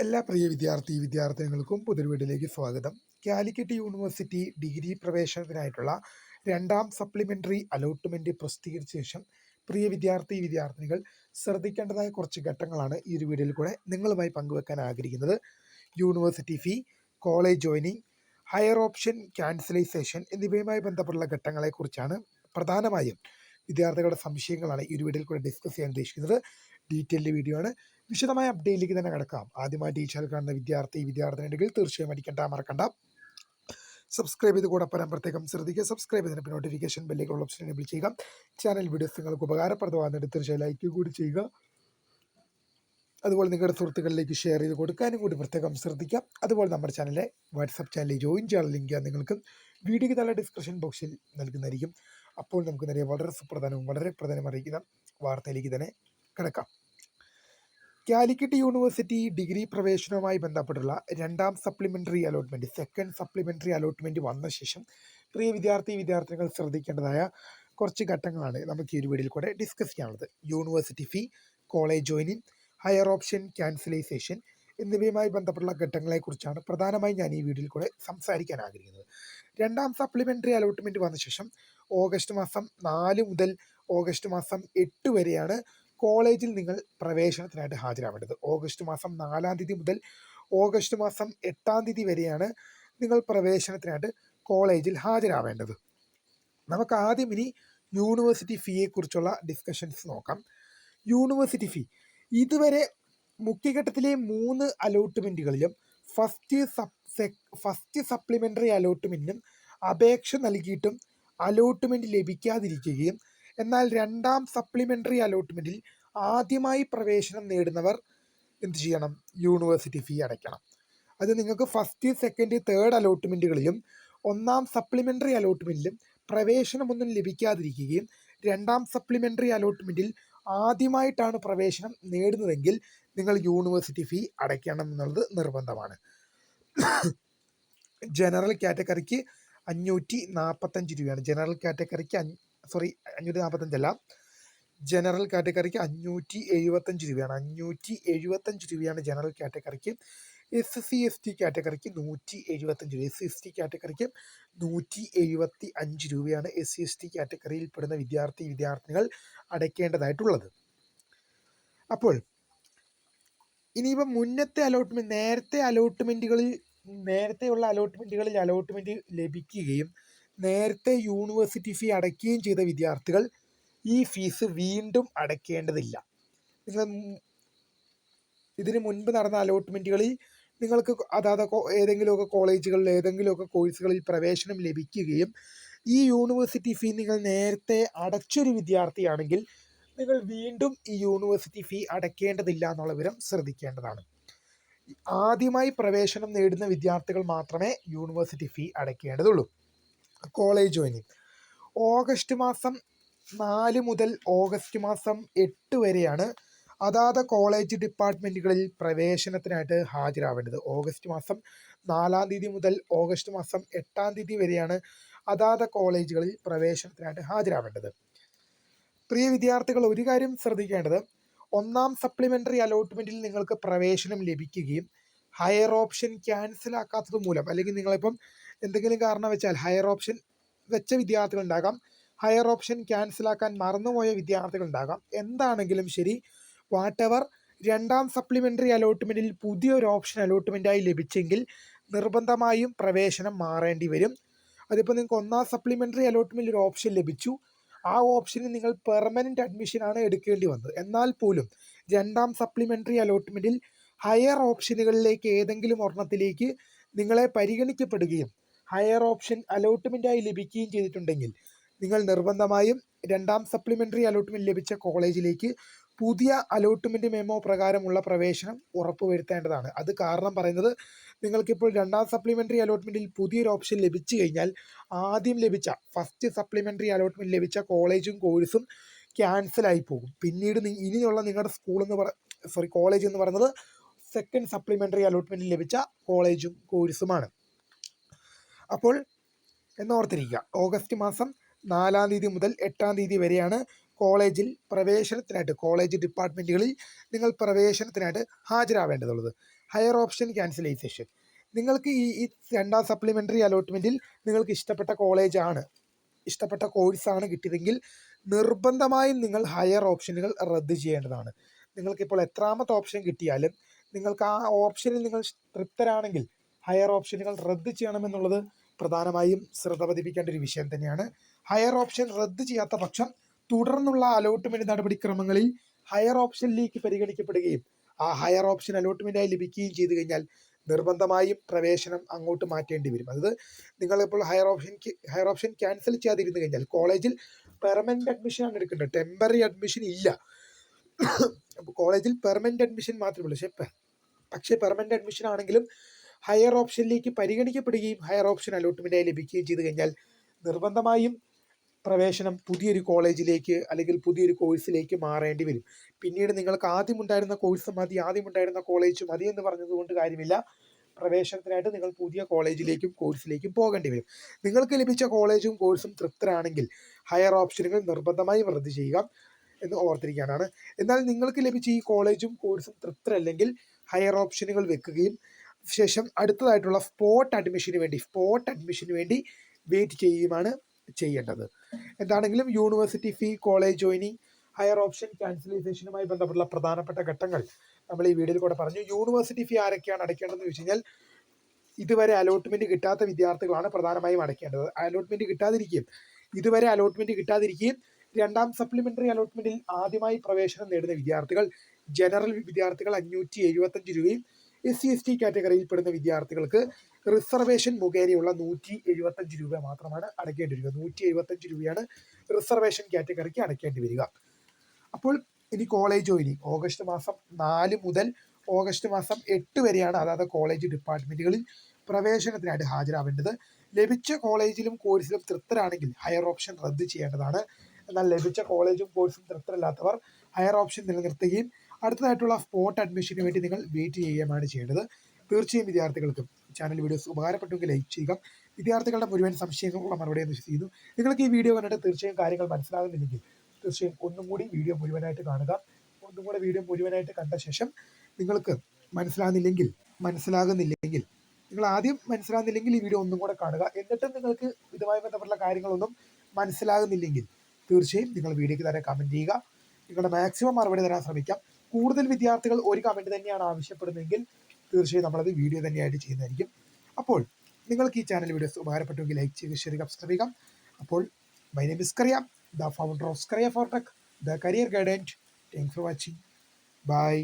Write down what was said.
എല്ലാ പ്രിയ വിദ്യാർത്ഥിനികൾക്കും പുതിയൊരു വീഡിയോയിലേക്ക് സ്വാഗതം. കാലിക്കറ്റ് യൂണിവേഴ്സിറ്റി ഡിഗ്രി പ്രവേശനത്തിനായിട്ടുള്ള രണ്ടാം സപ്ലിമെൻ്ററി അലോട്ട്മെൻറ്റ് പ്രസിദ്ധീകരിച്ച ശേഷം പ്രിയ വിദ്യാർത്ഥിനികൾ ശ്രദ്ധിക്കേണ്ടതായ കുറച്ച് ഘട്ടങ്ങളാണ് ഈ ഒരു വീഡിയോയിൽ കൂടെ നിങ്ങളുമായി പങ്കുവെക്കാൻ ആഗ്രഹിക്കുന്നത്. University fee, college joining, higher option cancellation എന്നിവയുമായി ബന്ധപ്പെട്ടുള്ള ഘട്ടങ്ങളെക്കുറിച്ചാണ് പ്രധാനമായും വിദ്യാർത്ഥികളുടെ സംശയങ്ങളാണ് ഈ ഒരു വീഡിയോയിൽ കൂടെ ഡിസ്കസ് ചെയ്യാൻ ഉദ്ദേശിക്കുന്നത്. ഡീറ്റെയിൽഡ് വീഡിയോ ആണ്. വിശദമായ അപ്ഡേറ്റിലേക്ക് തന്നെ കിടക്കാം. ആദ്യമായി ഈ ചാനൽ കാണുന്ന വിദ്യാർത്ഥിനികൾ തീർച്ചയായും മറക്കണ്ട സബ്സ്ക്രൈബ് ചെയ്ത് കൂടെ പ്രത്യേകം ശ്രദ്ധിക്കുക. സബ്സ്ക്രൈബ് ചെയ്തതിന് നോട്ടിഫിക്കേഷൻ ബെല്ലിലുള്ള ഓപ്ഷൻ എനേബിൾ ചെയ്യുക. ചാനൽ വീഡിയോസ് നിങ്ങൾക്ക് ഉപകാരപ്രദമാകുന്നുണ്ട് തീർച്ചയായും ലൈക്ക് കൂടി ചെയ്യുക. അതുപോലെ നിങ്ങളുടെ സുഹൃത്തുക്കളിലേക്ക് ഷെയർ ചെയ്ത് കൊടുക്കാനും കൂടി പ്രത്യേകം ശ്രദ്ധിക്കാം. അതുപോലെ നമ്മുടെ ചാനലിലെ വാട്സപ്പ് ചാനലിൽ ജോയിൻ ചെയ്യാൻ ലിങ്ക് നിങ്ങൾക്ക് വീഡിയോയ്ക്ക് താഴെ ഡിസ്ക്രിപ്ഷൻ ബോക്സിൽ നൽകുന്നതായിരിക്കും. അപ്പോൾ നമുക്ക് നേരെ വളരെ സുപ്രധാനവും വളരെ പ്രധാനമറിയിക്കുന്ന വാർത്തയിലേക്ക് തന്നെ കിടക്കാം. കാലിക്കറ്റ് യൂണിവേഴ്സിറ്റി ഡിഗ്രി പ്രവേശനവുമായി ബന്ധപ്പെട്ടുള്ള രണ്ടാം supplementary allotment, second supplementary allotment വന്ന ശേഷം പ്രിയ വിദ്യാർത്ഥികൾ ശ്രദ്ധിക്കേണ്ടതായ കുറച്ച് ഘട്ടങ്ങളാണ് നമുക്ക് ഈ ഒരു വീഡിയോയിൽ കൂടെ ഡിസ്കസ് ചെയ്യാനുള്ളത്. University fee, college joining, higher option cancellation എന്നിവയുമായി ബന്ധപ്പെട്ടുള്ള ഘട്ടങ്ങളെക്കുറിച്ചാണ് പ്രധാനമായും ഞാൻ ഈ വീഡിയോയിൽ കൂടെ സംസാരിക്കാൻ ആഗ്രഹിക്കുന്നത്. രണ്ടാം സപ്ലിമെൻ്ററി അലോട്ട്മെൻറ്റ് വന്ന ശേഷം ഓഗസ്റ്റ് മാസം 4 മുതൽ ഓഗസ്റ്റ് മാസം 8 വരെയാണ് കോളേജിൽ നിങ്ങൾ പ്രവേശനത്തിനായിട്ട് ഹാജരാവേണ്ടത്. ഓഗസ്റ്റ് മാസം 4 തീയതി മുതൽ ഓഗസ്റ്റ് മാസം 8 തീയതി വരെയാണ് നിങ്ങൾ പ്രവേശനത്തിനായിട്ട് കോളേജിൽ ഹാജരാവേണ്ടത്. നമുക്ക് ആദ്യം ഇനി യൂണിവേഴ്സിറ്റി ഫീയെക്കുറിച്ചുള്ള ഡിസ്കഷൻസ് നോക്കാം. യൂണിവേഴ്സിറ്റി ഫീ ഇതുവരെ മുഖ്യഘട്ടത്തിലെ 3 അലോട്ട്മെൻറ്റുകളിലും ഫസ്റ്റ് സപ്ലിമെൻ്ററി അലോട്ട്മെൻറ്റിനും അപേക്ഷ നൽകിയിട്ടും അലോട്ട്മെൻറ്റ് ലഭിക്കാതിരിക്കുകയും എന്നാൽ രണ്ടാം സപ്ലിമെൻ്ററി അലോട്ട്മെൻറ്റിൽ ആദ്യമായി പ്രവേശനം നേടുന്നവർ എന്ത് ചെയ്യണം? യൂണിവേഴ്സിറ്റി ഫീ അടയ്ക്കണം. അത് നിങ്ങൾക്ക് ഫസ്റ്റ്, സെക്കൻഡ്, തേർഡ് അലോട്ട്മെൻറ്റുകളിലും ഒന്നാം സപ്ലിമെൻ്ററി അലോട്ട്മെൻറ്റിലും പ്രവേശനമൊന്നും ലഭിക്കാതിരിക്കുകയും രണ്ടാം സപ്ലിമെൻ്ററി അലോട്ട്മെൻറ്റിൽ ആദ്യമായിട്ടാണ് പ്രവേശനം നേടുന്നതെങ്കിൽ നിങ്ങൾ യൂണിവേഴ്സിറ്റി ഫീ അടയ്ക്കണം എന്നുള്ളത് നിർബന്ധമാണ്. ജനറൽ കാറ്റഗറിക്ക് 545 രൂപയാണ്. ജനറൽ കാറ്റഗറിക്ക് 545 അല്ല, ജനറൽ കാറ്റഗറിക്ക് 575 രൂപയാണ്. 575 രൂപയാണ് ജനറൽ കാറ്റഗറിക്ക്. SC/ST കാറ്റഗറിക്ക് 175 രൂപ. SC/ST കാറ്റഗറിക്ക് 175 രൂപയാണ് SC/ST കാറ്റഗറിയിൽ പെടുന്ന വിദ്യാർത്ഥിനികൾ അടയ്ക്കേണ്ടതായിട്ടുള്ളത്. അപ്പോൾ ഇനിയിപ്പം നേരത്തെയുള്ള അലോട്ട്മെൻറ്റുകളിൽ അലോട്ട്മെൻറ്റ് ലഭിക്കുകയും നേരത്തെ യൂണിവേഴ്സിറ്റി ഫീ അടയ്ക്കുകയും ചെയ്ത വിദ്യാർത്ഥികൾ ഈ ഫീസ് വീണ്ടും അടയ്ക്കേണ്ടതില്ല. നിങ്ങൾ ഇതിനു മുൻപ് നടന്ന അലോട്ട്മെൻറ്റുകളിൽ നിങ്ങൾക്ക് അതാത് ഏതെങ്കിലുമൊക്കെ കോളേജുകളിൽ ഏതെങ്കിലുമൊക്കെ കോഴ്സുകളിൽ പ്രവേശനം ലഭിക്കുകയും ഈ യൂണിവേഴ്സിറ്റി ഫീ നിങ്ങൾ നേരത്തെ അടച്ചൊരു വിദ്യാർത്ഥിയാണെങ്കിൽ നിങ്ങൾ വീണ്ടും ഈ യൂണിവേഴ്സിറ്റി ഫീ അടയ്ക്കേണ്ടതില്ല എന്നുള്ള വിവരം ശ്രദ്ധിക്കേണ്ടതാണ്. ആദ്യമായി പ്രവേശനം നേടുന്ന വിദ്യാർത്ഥികൾ മാത്രമേ യൂണിവേഴ്സിറ്റി ഫീ അടയ്ക്കേണ്ടതുള്ളൂ. കോളേജ് ജോയിനിങ് ഓഗസ്റ്റ് മാസം 4 മുതൽ ഓഗസ്റ്റ് മാസം 8 വരെയാണ് അതാത് കോളേജ് ഡിപ്പാർട്ട്മെൻറ്റുകളിൽ പ്രവേശനത്തിനായിട്ട് ഹാജരാവേണ്ടത്. ഓഗസ്റ്റ് മാസം 4 തീയതി മുതൽ ഓഗസ്റ്റ് മാസം 8 തീയതി വരെയാണ് അതാത് കോളേജുകളിൽ പ്രവേശനത്തിനായിട്ട് ഹാജരാവേണ്ടത്. പ്രിയ വിദ്യാർത്ഥികൾ ഒരു കാര്യം ശ്രദ്ധിക്കേണ്ടത്, ഒന്നാം സപ്ലിമെൻ്ററി അലോട്ട്മെൻറ്റിൽ നിങ്ങൾക്ക് പ്രവേശനം ലഭിക്കുകയും ഹയർ ഓപ്ഷൻ ക്യാൻസൽ ആക്കാത്തത് മൂലം, അല്ലെങ്കിൽ നിങ്ങളിപ്പം എന്തെങ്കിലും കാരണം വെച്ചാൽ ഹയർ ഓപ്ഷൻ വെച്ച വിദ്യാർത്ഥികളുണ്ടാകാം, ഹയർ ഓപ്ഷൻ ക്യാൻസലാക്കാൻ മറന്നുപോയ വിദ്യാർത്ഥികളുണ്ടാകാം. എന്താണെങ്കിലും ശരി, വാട്ടെവർ രണ്ടാം സപ്ലിമെൻ്ററി അലോട്ട്മെൻറ്റിൽ പുതിയൊരു ഓപ്ഷൻ അലോട്ട്മെൻറ്റായി ലഭിച്ചെങ്കിൽ നിർബന്ധമായും പ്രവേശനം മാറേണ്ടി വരും. അതിപ്പോൾ നിങ്ങൾക്ക് ഒന്നാം സപ്ലിമെൻ്ററി അലോട്ട്മെൻറ്റിൽ ഒരു ഓപ്ഷൻ ലഭിച്ചു, ആ ഓപ്ഷന് നിങ്ങൾ പെർമനൻ്റ് അഡ്മിഷനാണ് എടുക്കേണ്ടി വന്നത്. എന്നാൽ പോലും രണ്ടാം സപ്ലിമെൻ്ററി അലോട്ട്മെൻറ്റിൽ ഹയർ ഓപ്ഷനുകളിലേക്ക് ഏതെങ്കിലും ഒരെണ്ണത്തിലേക്ക് നിങ്ങളെ പരിഗണിക്കപ്പെടുകയും ഹയർ ഓപ്ഷൻ അലോട്ട്മെൻറ്റായി ലഭിക്കുകയും ചെയ്തിട്ടുണ്ടെങ്കിൽ നിങ്ങൾ നിർബന്ധമായും രണ്ടാം സപ്ലിമെൻ്ററി അലോട്ട്മെൻറ്റ് ലഭിച്ച കോളേജിലേക്ക് പുതിയ അലോട്ട്മെൻറ്റ് മെമ്മോ പ്രകാരമുള്ള പ്രവേശനം ഉറപ്പുവരുത്തേണ്ടതാണ്. അത് കാരണം പറയുന്നത്, നിങ്ങൾക്കിപ്പോൾ രണ്ടാം സപ്ലിമെൻ്ററി അലോട്ട്മെൻറ്റിൽ പുതിയൊരു ഓപ്ഷൻ ലഭിച്ചു കഴിഞ്ഞാൽ ആദ്യം ലഭിച്ച ഫസ്റ്റ് സപ്ലിമെൻ്ററി അലോട്ട്മെൻറ്റ് ലഭിച്ച കോളേജും കോഴ്സും ക്യാൻസലായി പോകും. പിന്നീട് ഇനിയുള്ള നിങ്ങളുടെ കോളേജ് എന്ന് പറയുന്നത് സെക്കൻഡ് സപ്ലിമെൻ്ററി അലോട്ട്മെൻറ്റിൽ ലഭിച്ച കോളേജും കോഴ്സുമാണ്. അപ്പോൾ എന്നോർത്തിരിക്കുക, ഓഗസ്റ്റ് മാസം 4 തീയതി മുതൽ 8 തീയതി വരെയാണ് കോളേജിൽ പ്രവേശനത്തിനായിട്ട് കോളേജ് ഡിപ്പാർട്ട്മെൻറ്റുകളിൽ നിങ്ങൾ പ്രവേശനത്തിനായിട്ട് ഹാജരാവേണ്ടതുള്ളത്. Higher option ക്യാൻസലൈസേഷൻ. നിങ്ങൾക്ക് ഈ രണ്ടാം സപ്ലിമെൻ്ററി അലോട്ട്മെൻറ്റിൽ നിങ്ങൾക്ക് ഇഷ്ടപ്പെട്ട കോളേജാണ്, ഇഷ്ടപ്പെട്ട കോഴ്സാണ് കിട്ടിയതെങ്കിൽ നിർബന്ധമായും നിങ്ങൾ ഹയർ ഓപ്ഷനുകൾ റദ്ദ് ചെയ്യേണ്ടതാണ്. നിങ്ങൾക്കിപ്പോൾ എത്രാമത്തെ ഓപ്ഷൻ കിട്ടിയാലും നിങ്ങൾക്ക് ആ ഓപ്ഷനിൽ നിങ്ങൾ തൃപ്തരാണെങ്കിൽ ഹയർ ഓപ്ഷനുകൾ റദ്ദ് ചെയ്യണമെന്നുള്ളത് പ്രധാനമായും ശ്രദ്ധ പതിപ്പിക്കേണ്ട ഒരു വിഷയം തന്നെയാണ്. ഹയർ ഓപ്ഷൻ റദ്ദ് ചെയ്യാത്ത പക്ഷം തുടർന്നുള്ള അലോട്ട്മെൻറ്റ് നടപടിക്രമങ്ങളിൽ ഹയർ ഓപ്ഷനിലേക്ക് പരിഗണിക്കപ്പെടുകയും ആ ഹയർ ഓപ്ഷൻ അലോട്ട്മെൻറ്റായി ലഭിക്കുകയും ചെയ്തു കഴിഞ്ഞാൽ നിർബന്ധമായും പ്രവേശനം അങ്ങോട്ട് മാറ്റേണ്ടി വരും. അതായത് നിങ്ങളിപ്പോൾ ഹയർ ഓപ്ഷൻ ക്യാൻസൽ ചെയ്യാതിരുന്നു കഴിഞ്ഞാൽ കോളേജിൽ പെർമനന്റ് അഡ്മിഷനാണ് എടുക്കേണ്ടത്, ടെമ്പററി അഡ്മിഷൻ ഇല്ല. കോളേജിൽ പെർമനന്റ് അഡ്മിഷൻ മാത്രമേ ഉള്ളൂ. പക്ഷേ പെർമനന്റ് അഡ്മിഷൻ ആണെങ്കിലും ഹയർ ഓപ്ഷനിലേക്ക് പരിഗണിക്കപ്പെടുകയും ഹയർ ഓപ്ഷൻ അലോട്ട്മെൻറ്റായി ലഭിക്കുകയും ചെയ്തു കഴിഞ്ഞാൽ നിർബന്ധമായും പ്രവേശനം പുതിയൊരു കോളേജിലേക്ക് അല്ലെങ്കിൽ പുതിയൊരു കോഴ്സിലേക്ക് മാറേണ്ടി വരും. പിന്നീട് നിങ്ങൾക്ക് ആദ്യമുണ്ടായിരുന്ന കോഴ്സ് മതി, ആദ്യമുണ്ടായിരുന്ന കോളേജ് മതി എന്ന് പറഞ്ഞതുകൊണ്ട് കാര്യമില്ല. പ്രവേശനത്തിനായിട്ട് നിങ്ങൾ പുതിയ കോളേജിലേക്കും കോഴ്സിലേക്കും പോകേണ്ടി വരും. നിങ്ങൾക്ക് ലഭിച്ച കോളേജും കോഴ്സും തൃപ്തരാണെങ്കിൽ ഹയർ ഓപ്ഷനുകൾ നിർബന്ധമായും റദ്ദ് ചെയ്യുക എന്ന് ഓർത്തിരിക്കാനാണ്. എന്നാൽ നിങ്ങൾക്ക് ലഭിച്ച ഈ കോളേജും കോഴ്സും തൃപ്തരല്ലെങ്കിൽ ഹയർ ഓപ്ഷനുകൾ വെക്കുകയും ശേഷം അടുത്തതായിട്ടുള്ള സ്പോട്ട് അഡ്മിഷന് വേണ്ടി വെയിറ്റ് ചെയ്യുകയുമാണ് ചെയ്യേണ്ടത്. എന്താണെങ്കിലും university fee, college joining, higher option ക്യാൻസലൈസേഷനുമായി ബന്ധപ്പെട്ടുള്ള പ്രധാനപ്പെട്ട ഘട്ടങ്ങൾ നമ്മൾ ഈ വീഡിയോയിൽ കൂടെ പറഞ്ഞു. യൂണിവേഴ്സിറ്റി ഫീ ആരൊക്കെയാണ് അടയ്ക്കേണ്ടതെന്ന് ചോദിച്ചു കഴിഞ്ഞാൽ ഇതുവരെ അലോട്ട്മെൻറ്റ് കിട്ടാത്ത വിദ്യാർത്ഥികളാണ് പ്രധാനമായും അടയ്ക്കേണ്ടത്. ഇതുവരെ അലോട്ട്മെൻറ്റ് കിട്ടാതിരിക്കുകയും രണ്ടാം സപ്ലിമെൻ്ററി അലോട്ട്മെൻറ്റിൽ ആദ്യമായി പ്രവേശനം നേടുന്ന വിദ്യാർത്ഥികൾ, ജനറൽ വിദ്യാർത്ഥികൾ 575 രൂപയും, SC/ST കാറ്റഗറിയിൽപ്പെടുന്ന വിദ്യാർത്ഥികൾക്ക് റിസർവേഷൻ മുഖേനയുള്ള 175 രൂപ മാത്രമാണ് അടയ്ക്കേണ്ടി വരിക. 175 രൂപയാണ് റിസർവേഷൻ കാറ്റഗറിക്ക് അടയ്ക്കേണ്ടി വരിക. അപ്പോൾ ഇനി കോളേജ് ജോയിനിങ് ഓഗസ്റ്റ് മാസം 4 മുതൽ ഓഗസ്റ്റ് മാസം 8 വരെയാണ് അതായത് കോളേജ് ഡിപ്പാർട്ട്മെൻറ്റുകളിൽ പ്രവേശനത്തിനായിട്ട് ഹാജരാവേണ്ടത്. ലഭിച്ച കോളേജിലും കോഴ്സിലും തൃപ്തരാണെങ്കിൽ ഹയർ ഓപ്ഷൻ റദ്ദ് ചെയ്യേണ്ടതാണ്. എന്നാൽ ലഭിച്ച കോളേജും കോഴ്സും തൃപ്തരല്ലാത്തവർ ഹയർ ഓപ്ഷൻ നിലനിർത്തുകയും അടുത്തതായിട്ടുള്ള സ്പോട്ട് അഡ്മിഷന് വേണ്ടി നിങ്ങൾ വെയിറ്റ് ചെയ്യുകയുമാണ് ചെയ്യേണ്ടത്. തീർച്ചയായും വിദ്യാർത്ഥികൾക്കും ചാനൽ വീഡിയോസ് ഉപകാരപ്പെട്ടെങ്കിൽ ലൈക്ക് ചെയ്യുക. വിദ്യാർത്ഥികളുടെ മുഴുവൻ സംശയങ്ങൾക്കുള്ള മറുപടി എന്ന് ചെയ്യുന്നു. നിങ്ങൾക്ക് ഈ വീഡിയോ കണ്ടിട്ട് തീർച്ചയായും കാര്യങ്ങൾ മനസ്സിലാകുന്നില്ലെങ്കിൽ തീർച്ചയായും ഒന്നും കൂടി വീഡിയോ മുഴുവനായിട്ട് കാണുക. ഒന്നും കൂടെ വീഡിയോ മുഴുവനായിട്ട് കണ്ട ശേഷം നിങ്ങൾക്ക് മനസ്സിലാകുന്നില്ലെങ്കിൽ നിങ്ങൾ ആദ്യം മനസ്സിലാകുന്നില്ലെങ്കിൽ ഈ വീഡിയോ ഒന്നും കൂടെ കാണുക. എന്നിട്ടും നിങ്ങൾക്ക് ഇതുമായി ബന്ധപ്പെട്ടുള്ള കാര്യങ്ങളൊന്നും മനസ്സിലാകുന്നില്ലെങ്കിൽ തീർച്ചയായും നിങ്ങൾ വീഡിയോയ്ക്ക് തന്നെ കമൻറ്റ് ചെയ്യുക. നിങ്ങളുടെ മാക്സിമം മറുപടി തരാൻ ശ്രമിക്കാം. കൂടുതൽ വിദ്യാർത്ഥികൾ ഒരു കമൻറ്റ് തന്നെയാണ് ആവശ്യപ്പെടുന്നതെങ്കിൽ തീർച്ചയായും നമ്മളത് വീഡിയോ തന്നെയായിട്ട് ചെയ്യുന്നതായിരിക്കും. അപ്പോൾ നിങ്ങൾക്ക് ഈ ചാനൽ വീഡിയോസ് ഉപകാരപ്പെട്ടുവെങ്കിൽ ലൈക്ക് ചെയ്യുക, ഷെയർ ചെയ്യുക, സബ്സ്ക്രൈബ് ചെയ്യുക. അപ്പോൾ my name is Kariya, the founder of Scurria for Tech, the career guidance. Thanks for watching. Bye.